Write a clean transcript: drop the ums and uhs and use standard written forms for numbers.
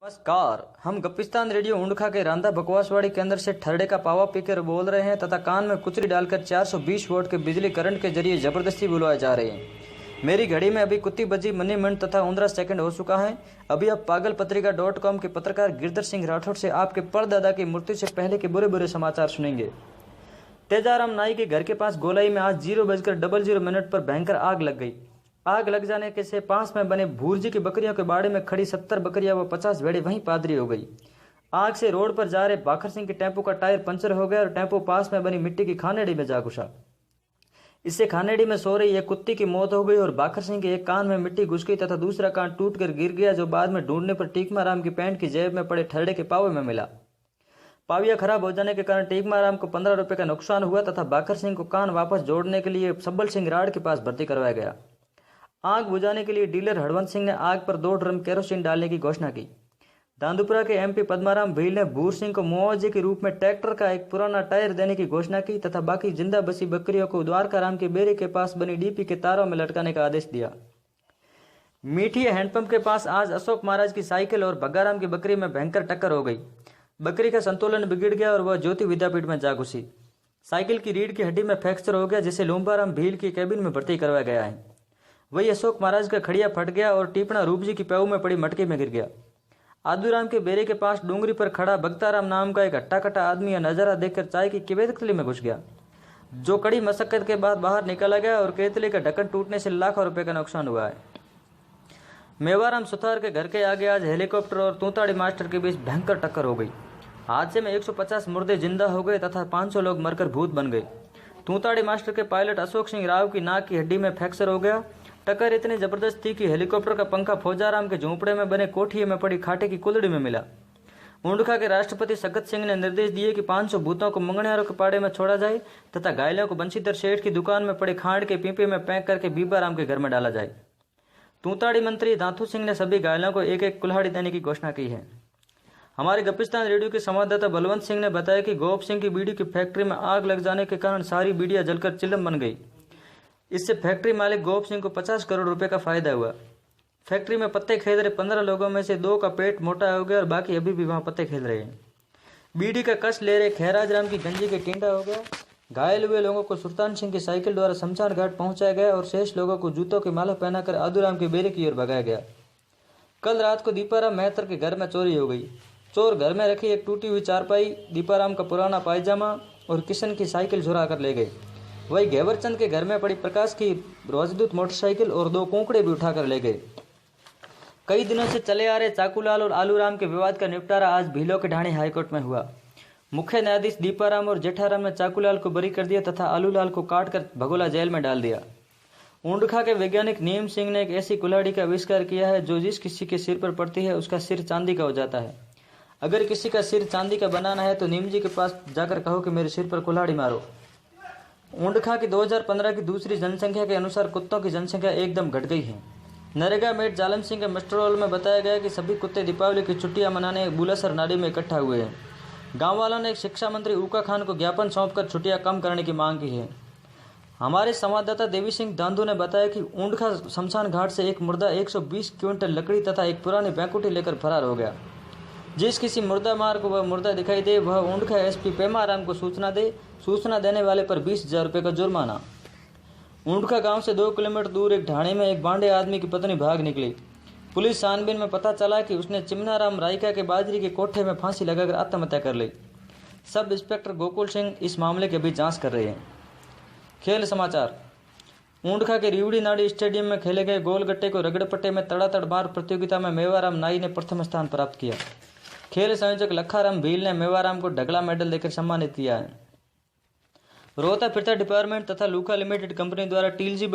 नमस्कार। हम गप्पिस्तान रेडियो ऊंडखा के रांधा बकवासवाड़ी केंद्र से ठरडे का पावा पीकर बोल रहे हैं तथा कान में कुचरी डालकर 420 वोल्ट के बिजली करंट के जरिए जबरदस्ती बुलवाए जा रहे हैं। मेरी घड़ी में अभी कुत्ती बजी मनी मिनट तथा 15 सेकंड हो चुका है। अभी आप पागल पत्रिका.com के पत्रकार गिरधर सिंह राठौड़ से आपके परदादा की मृत्यु से पहले के बुरे बुरे समाचार सुनेंगे। तेजाराम नाई के घर के पास गोलाई में आज 0:00 पर भयंकर आग लग गई। आग लग जाने के से पास में बने भूरजी की बकरियों के बाड़े में खड़ी 70 बकरियां व 50 भेड़े वहीं पादरी हो गई। आग से रोड पर जा रहे बाखर सिंह के टेम्पो का टायर पंचर हो गया और टेम्पो पास में बनी मिट्टी की खानेड़ी में जा घुसा। इससे खानेड़ी में सो रही एक कुत्ती की मौत हो गई और बाखर सिंह के एक कान में मिट्टी घुस गई तथा दूसरा कान टूटकर गिर गया, जो बाद में ढूंढने पर टीकमाराम की पैंट की जेब में पड़े ठरडे के पावे में मिला। पाविया खराब हो जाने के कारण टीकमाराम को 15 रुपए का नुकसान हुआ तथा बाखर सिंह को कान वापस जोड़ने के लिए सब्बल सिंह राड़ के पास भर्ती करवाया गया। आग बुझाने के लिए डीलर हरवंत सिंह ने आग पर 2 ड्रम केरोसिन डालने की घोषणा की। दांदुपुरा के एमपी पद्माराम भील ने भूर सिंह को मुआवजे के रूप में ट्रैक्टर का एक पुराना टायर देने की घोषणा की तथा बाकी जिंदा बसी बकरियों को द्वारकाराम के बेरे के पास बनी डीपी के तारों में लटकाने का आदेश दिया। मीठी हैंडपंप के पास आज अशोक महाराज की साइकिल और भग्गाराम की बकरी में भयंकर टक्कर हो गई। बकरी का संतुलन बिगड़ गया और वह ज्योति विद्यापीठ में जा घुसी। साइकिल की रीढ़ की हड्डी में फ्रैक्चर हो गया, जिसे लूम्बाराम भील की कैबिन में भर्ती करवाया गया है। वही अशोक महाराज का खड़िया फट गया और टीपना रूप जी की प्याऊ में पड़ी मटके में गिर गया। आदूराम के बेरे के पास डूंगरी पर खड़ा भक्ताराम नाम का एक हट्टा कट्टा आदमी यह नजारा देखकर चाय की केतली में घुस गया, जो कड़ी मशक्कत के बाद बाहर निकाला गया और केतली का ढक्कन टूटने से लाखों रुपए का नुकसान हुआ है। मेवाराम सुथार के घर के आगे आज हेलीकॉप्टर और तूताड़ी मास्टर के बीच भयंकर टक्कर हो गई। हादसे में 150 मुर्दे जिंदा हो गए तथा 500 लोग मरकर भूत बन गए। तूताड़ी मास्टर के पायलट अशोक सिंह राव की नाक की हड्डी में फ्रैक्चर हो गया। टक्कर इतनी जबरदस्त थी कि हेलीकॉप्टर का पंखा फौजाराम के झोंपड़े में बने कोठिए में पड़ी खाटे की कुल्हड़ी में मिला। ऊंडखा के राष्ट्रपति सगत सिंह ने निर्देश दिए कि 500 भूतों को मंगनियारों के पाड़े में छोड़ा जाए तथा घायलों को बंशीधर सेठ की दुकान में पड़े खांड के पीपे में पैक करके बीबाराम के घर में डाला जाए। तूताड़ी मंत्री दांतू सिंह ने सभी घायलों को एक एक कुल्हाड़ी देने की घोषणा की है। हमारे गप्पिस्तान रेडियो के संवाददाता बलवंत सिंह ने बताया कि गोप सिंह की बीड़ी की फैक्ट्री में आग लग जाने के कारण सारी बीड़ियां जलकर चिलम बन गई। इससे फैक्ट्री मालिक गोप सिंह को 50 करोड़ रुपए का फायदा हुआ। फैक्ट्री में पत्ते खेल रहे 15 लोगों में से 2 का पेट मोटा हो गया और बाकी अभी भी वहां पत्ते खेल रहे हैं। बीड़ी का कस ले रहे खैराज राम की गंजी के टिंडा हो गया। घायल हुए लोगों को सुल्तान सिंह की साइकिल द्वारा शमशान घाट पहुंचाया गया और शेष लोगों को जूतों की माला पहनाकर आदूराम के बेरे की ओर भगाया गया। कल रात को दीपाराम मेहतर के घर में चोरी हो गई। चोर घर में रखी एक टूटी हुई चारपाई, दीपाराम का पुराना पायजामा और किशन की साइकिल चुरा कर ले गए। वही घेवरचंद के घर में पड़ी प्रकाश की रोजदूत मोटरसाइकिल और 2 कोंकड़े भी उठाकर ले गए। कई दिनों से चले आ रहे चाकूलाल और आलूराम के विवाद का निपटारा आज भीलों के ढाणी हाईकोर्ट में हुआ। मुख्य न्यायाधीश दीपाराम और जेठाराम ने चाकूलाल को बरी कर दिया तथा आलूलाल को काटकर भगोला जेल में डाल दिया। ऊंडखा के वैज्ञानिक नीम सिंह ने एक ऐसी कुल्हाड़ी का आविष्कार किया है जो जिस किसी के सिर पर पड़ती है उसका सिर चांदी का हो जाता है। अगर किसी का सिर चांदी का बनाना है तो नीम जी के पास जाकर कहो कि मेरे सिर पर कुल्हाड़ी मारो। ऊंडखा की 2015 की दूसरी जनसंख्या के अनुसार कुत्तों की जनसंख्या एकदम घट गई है। नरेगा मेट जालम सिंह के मस्टरोल में बताया गया कि सभी कुत्ते दीपावली की छुट्टियां मनाने बुलासर नाली में इकट्ठा हुए हैं। गांव वालों ने एक शिक्षा मंत्री ऊका खान को ज्ञापन सौंपकर छुट्टियां कम करने की मांग की है। हमारे संवाददाता देवी सिंह दांधू ने बताया कि ऊंडखा शमशान घाट से एक मुर्दा 120 क्विंटल लकड़ी तथा एक पुरानी बैकुटी लेकर फरार हो गया। जिस किसी मुर्दा मार को वह मुर्दा दिखाई दे वह ऊंडखा एसपी पेमाराम को सूचना दे। सूचना देने वाले पर 20,000 रुपये का जुर्माना। ऊंडखा गांव से 2 किलोमीटर दूर एक ढाणी में एक बांडे आदमी की पत्नी भाग निकली। पुलिस छानबीन में पता चला कि उसने चिमनाराम रायका के बाजरी के कोठे में फांसी लगाकर आत्महत्या कर ली। सब इंस्पेक्टर गोकुल सिंह इस मामले की अभी जांच कर रहे हैं। खेल समाचार। ऊंडखा के रिवड़ी नाड़ी स्टेडियम में खेले गए गोलगट्टे को रगड़पट्टे में तड़ातड़ मार प्रतियोगिता में मेवाराम नाई ने प्रथम स्थान प्राप्त किया। खेल संयोजक लखाराम भील ने मेवाराम को ढगला मेडल देकर सम्मानित किया है। रोहता फिरता डिपार्टमेंट तथा लूका लिमिटेड कंपनी द्वारा टीलजी